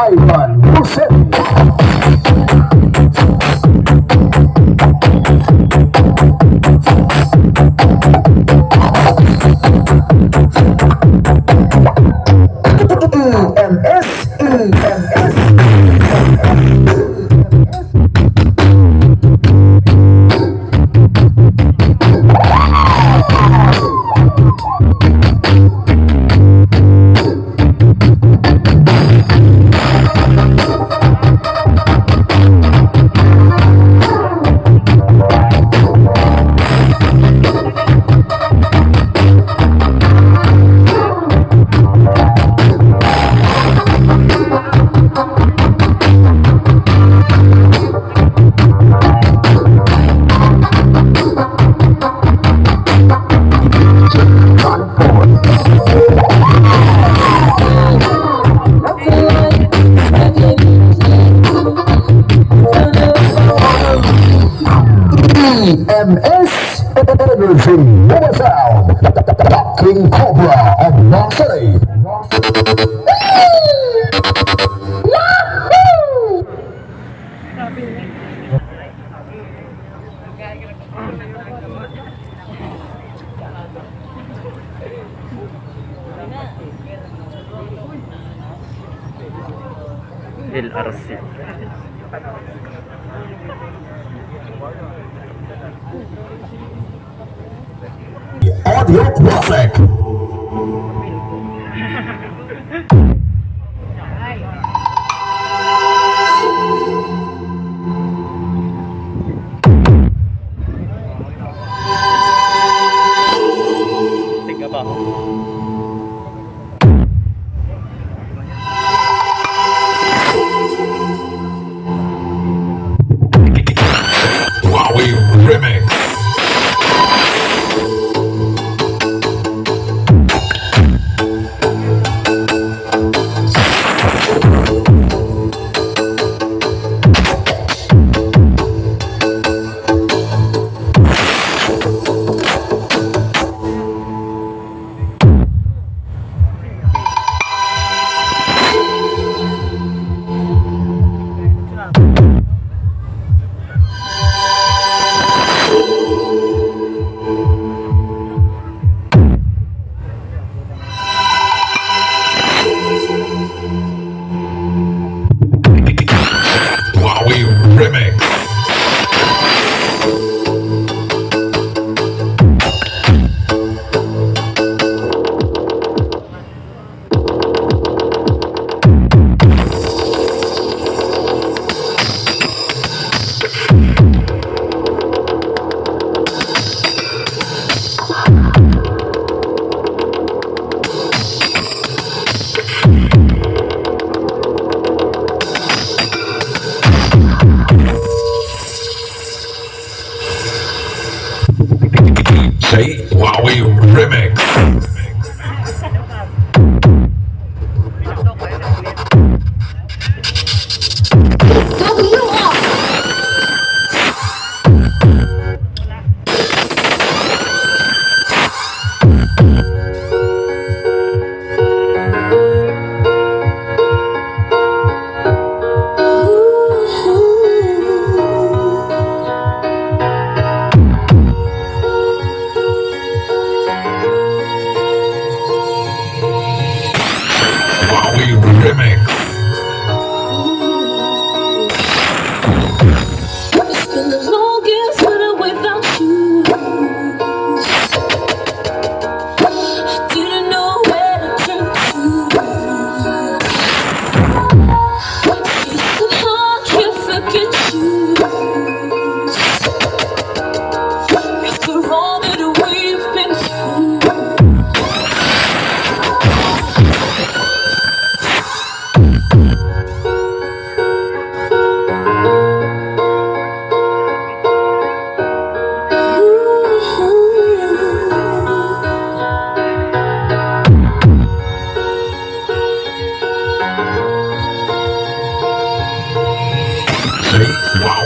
Ivan Buset. EMS Energy Mobile Sound, the King Cobra of North City. LRC. Audio Classic. Tiga ba? Huawei Remix. Huawei Remix. Say Huawei Remix.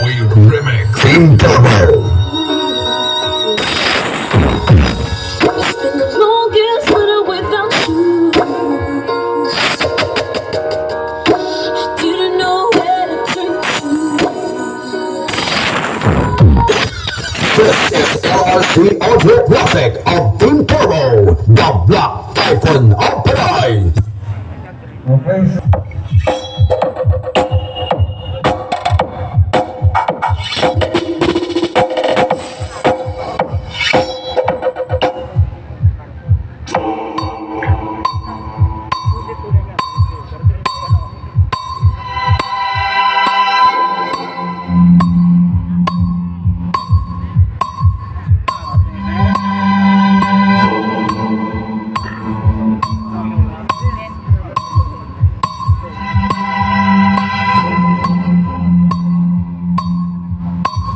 Wowie Remix. Team Turbo. It's been the longest winter without you. I didn't know where to turn to. This is LRC Audio Graphic of Team Turbo, the Black Typhoon of Pride.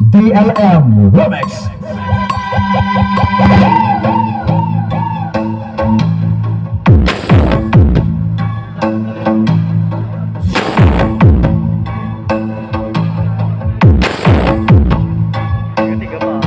DLM Remix. Tiga pa.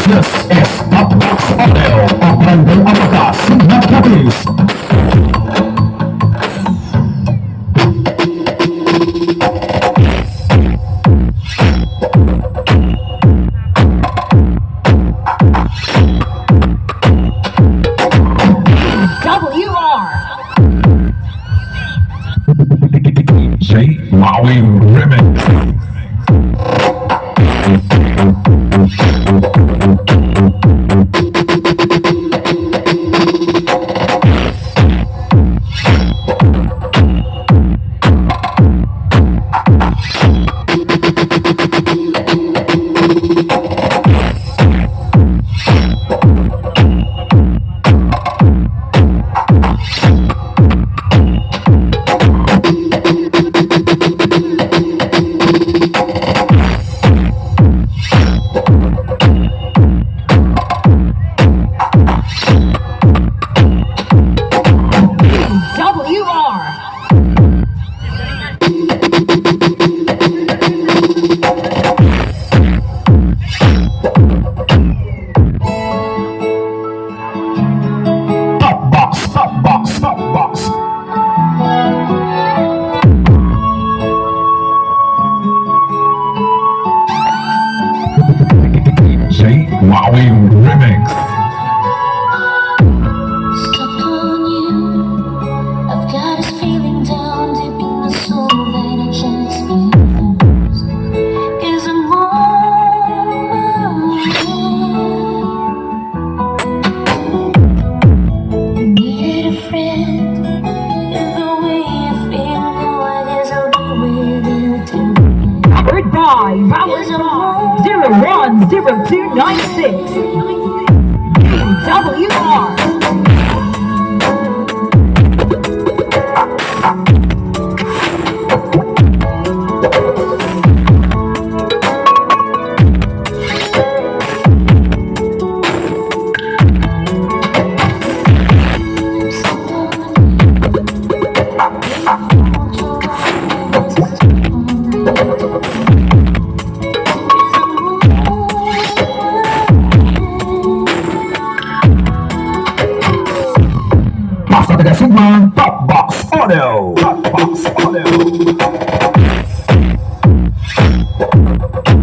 This is the Box Audio of London Apaka Singapore. Say Wowie Remix. Wowie Remix. Stuck on you. I've got this feeling down deep in my soul that I can't explain. 'Cause I'm on my own. Needed a friend. And the way I feel now, I guess I'll be with you too. Powered by 010296 WR. WR.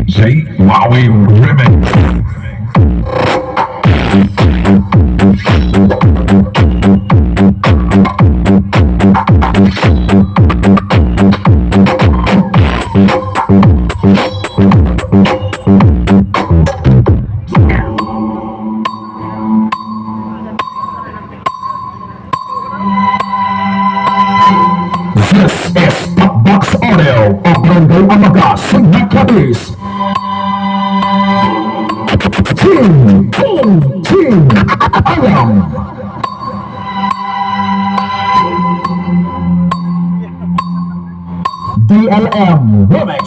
Say Wowie Remix. This is Box Audio of Barangay Amaga, Sigma Cabis. Team Alam. DLM Remix.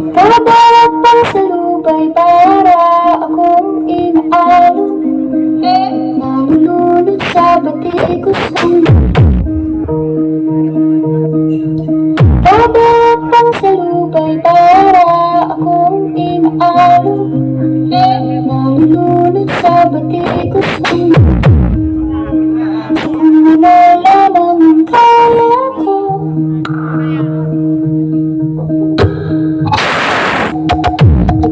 Kada pangsalubay para akong inaalon, nalulunod sa batikos ng kada pangsalubay para akong inaalon, nalulunod sa batikos ng kung ano lamang ang kaya ko.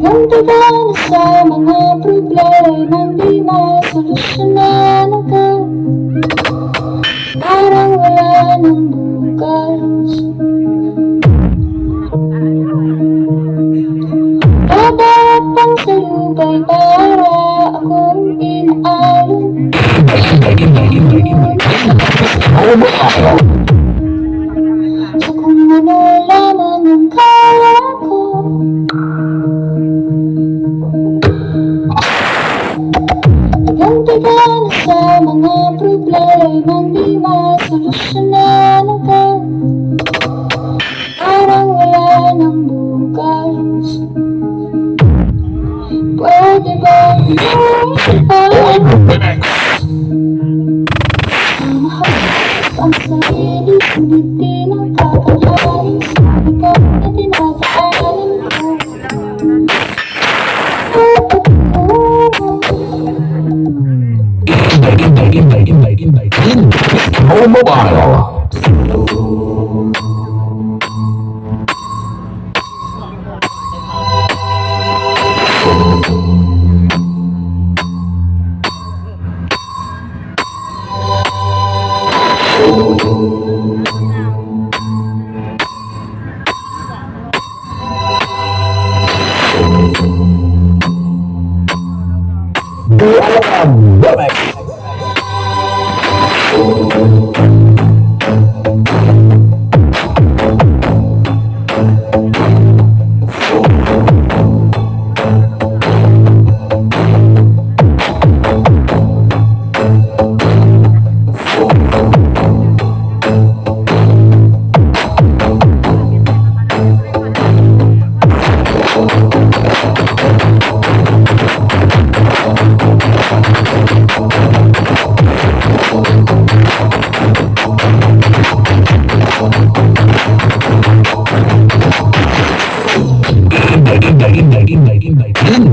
Tagal na sa mga problemang di masolusyonan agad, parang wala nang bukas. Kada pangsalubay para akong inaalon, so kung ano lamang ang kaya ko. Tagal na sa mga problemang di masolusyonan agad, parang wala nang bukas. Pwede ba mahal ang sarili, ngunit di nakakalain sa bigat na dinadaanan ko. Mobile.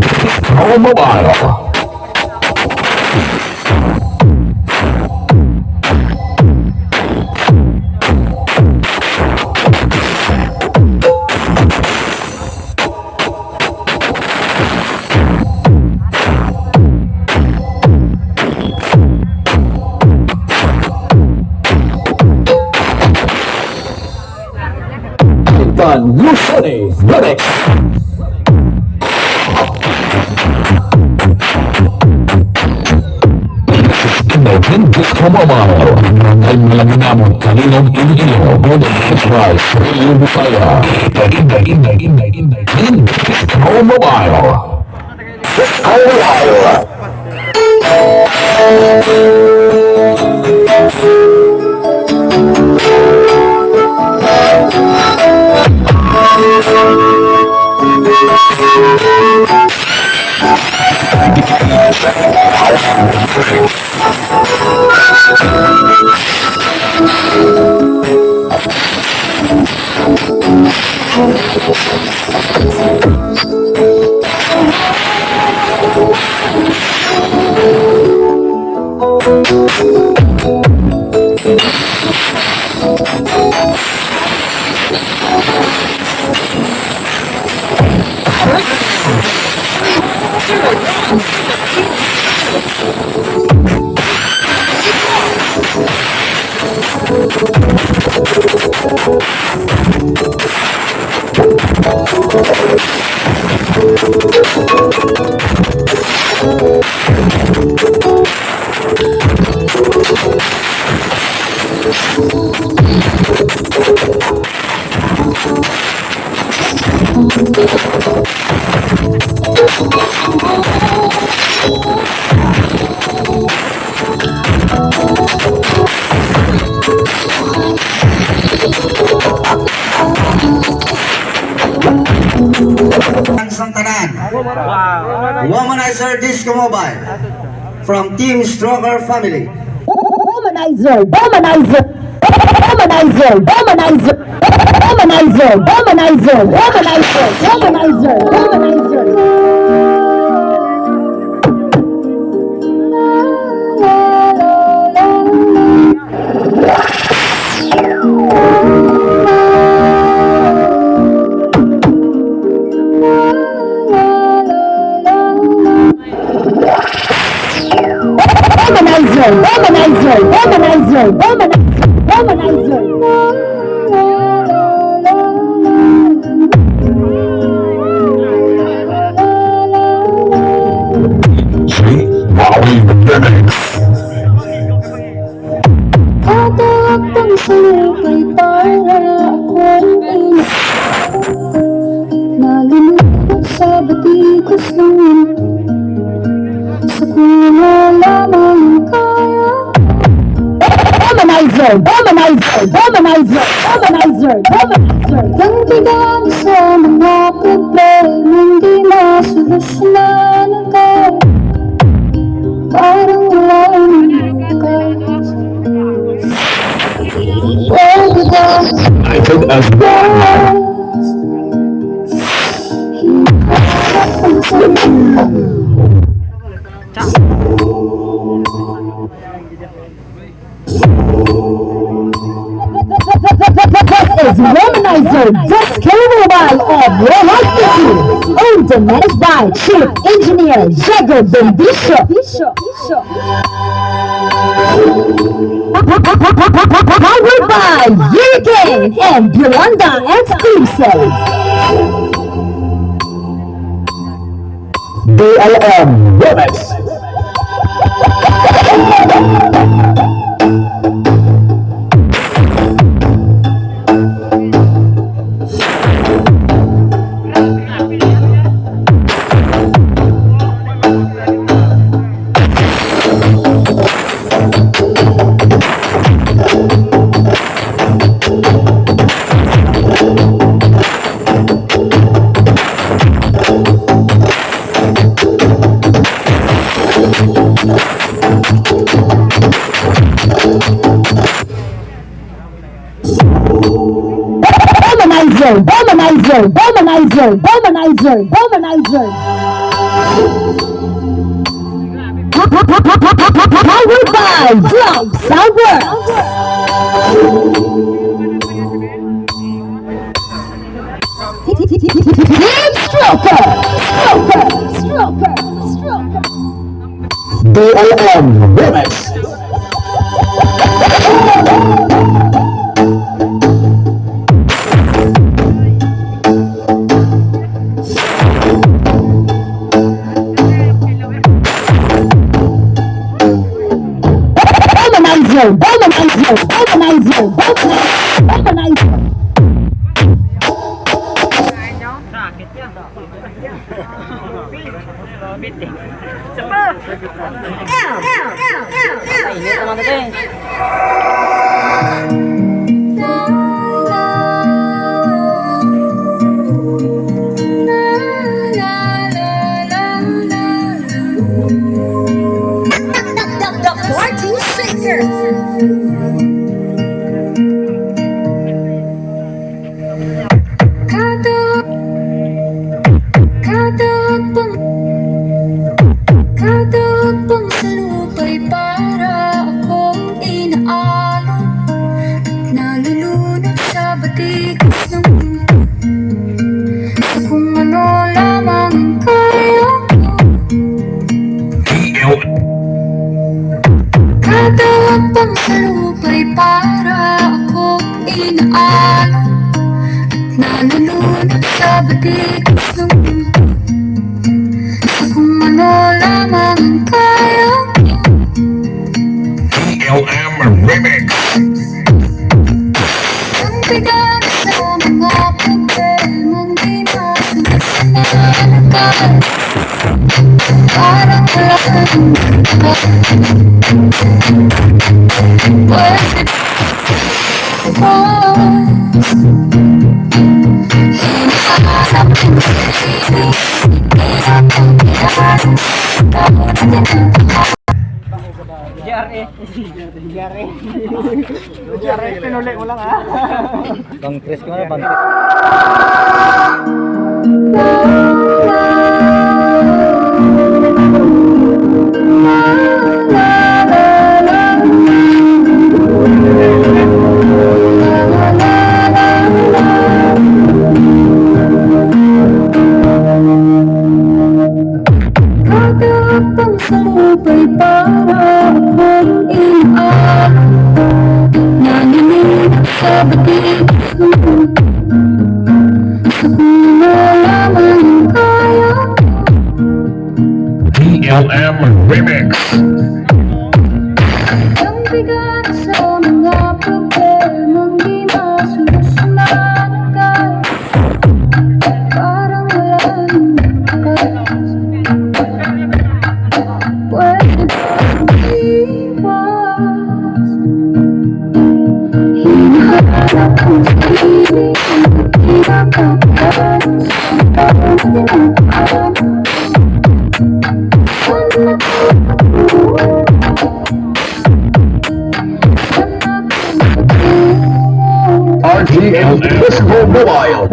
Disco Mobile. Ivan Lusoni Remix. Kinokin Disco Mobile. Ay malaginamon kaninong iniyo. Golden Price. Rio Bukaya. Disco Mobile. Disco Mobile. Sang tanan. Womanizer Disco Mobile from Team Stroker Family. Womanizer, womanizer, womanizer, womanizer, womanizer, womanizer, womanizer, womanizer, womanizer. Womanizer, womanizer, womanizer, G. Molly Remix. Tatawag pang salubay para akong ina nalulunod sa batikos ng mundo sa kung wala lamang kaya. womanizer, womanizer, womanizer, womanizer, womanizer. Ang bigang sa mga problemang di masolusyonan agad, parang wala nang bukas. Pwede ba United as one. This is Womanizer Disco Mobile of Rolex City, owned and managed by Chief Engineer Jago Bendisho. Powered by Hurricane and Yolanda Exclusive. BLM Remix. womanizer, womanizer, womanizer, womanizer. Powered by Drop Soundworks. Team Stroker, Stroker, Stroker, Stroker. DLM Remix. Womanizer, womanizer, womanizer, womanizer, womanizer. Kadapang salubay para akong inaalon at nalulunod sa batikas ng mundo. Kung ano lamang ang kaya ko. Kadapang salubay para akong inaalon at nalulunod sa batikas ng mundo. Kung ano lamang ang kaya ko. DLM Remix. Ang bigat sa mga problemang di masunod. Parang wala nang pwede ko. Hinahanap ko sa sarili. Bang Chris ko na, Bang Chris. Kadapang salubay para akong inaalon. Nanininap sa batikas ng mundo. Sa kung ano lamang ang kaya ko. DLM Remix. Ang bigat sa mga problemang di masolusyonan agad. Parang wala nang bakas. Pwede bang iwas? Hinahanap ko sa sarili. Hirap ang pagkakas. Parang tinatawag. Sana RGM Disco Mobile.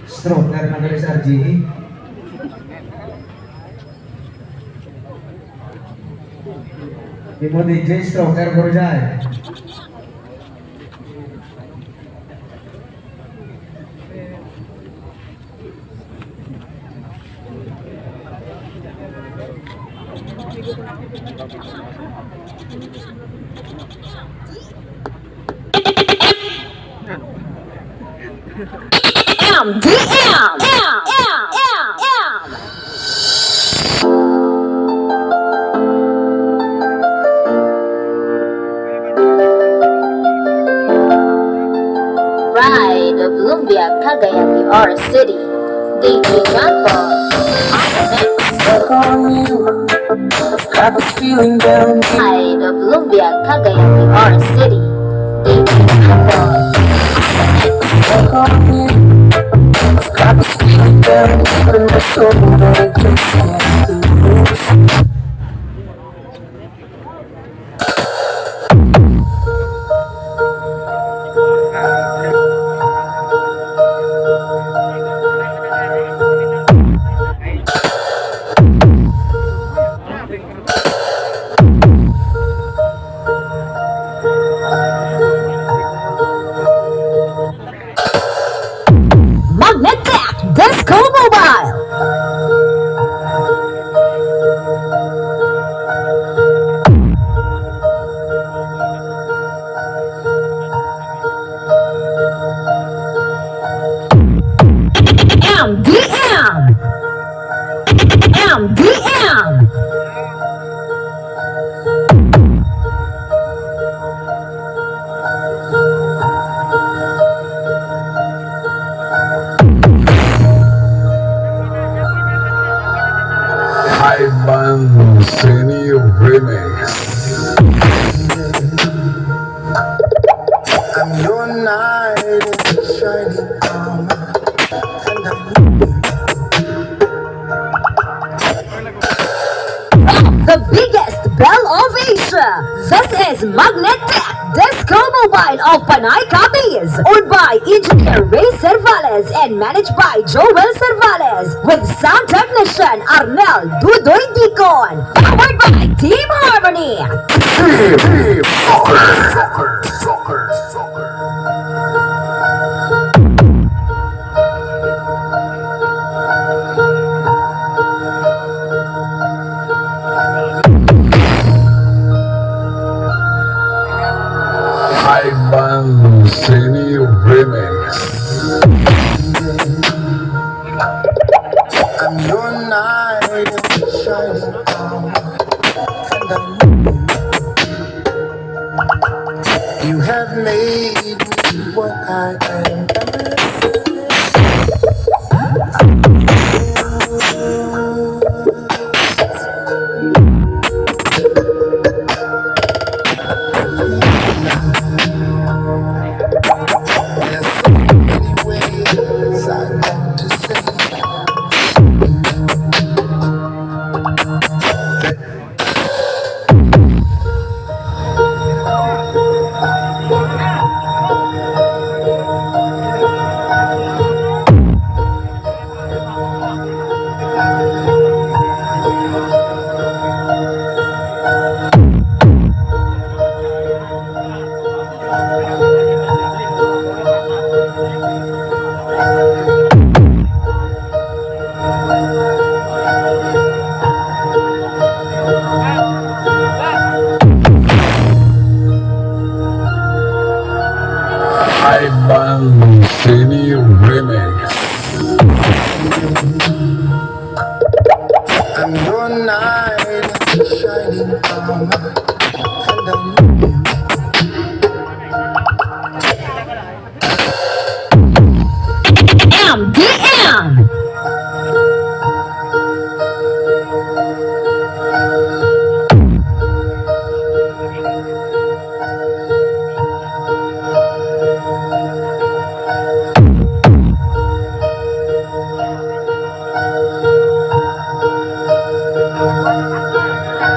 Stroker na galing sa RGE. Di mo DJ, stroker ko rin dyan. Pride of Lumbia, Cagayan de Oro City. DJ Gambo. Stuck on you. Got this feeling down deep. Pride of Lumbia, Cagayan de Oro City. DJ Gambo. Stuck on you. Got this feeling down deep in my soul that I just can't lose. Magnetic Disco Mobile. MDM. MDM. Ivan Senior Remix. I'm your knight in shining armor, and The biggest bell of Asia. This is Magnetic Disco Mobile of Panay Capiz, owned by Engineer Ray Cervales and managed by Joel Cervales, with sound technician Arnel Dudoy Dicon, powered by Team Harmony. Ivan Senior Remix. I'm your knight in shining armor, and you have made me what I am. There's so many ways I want to say. Ivan Senior Remix.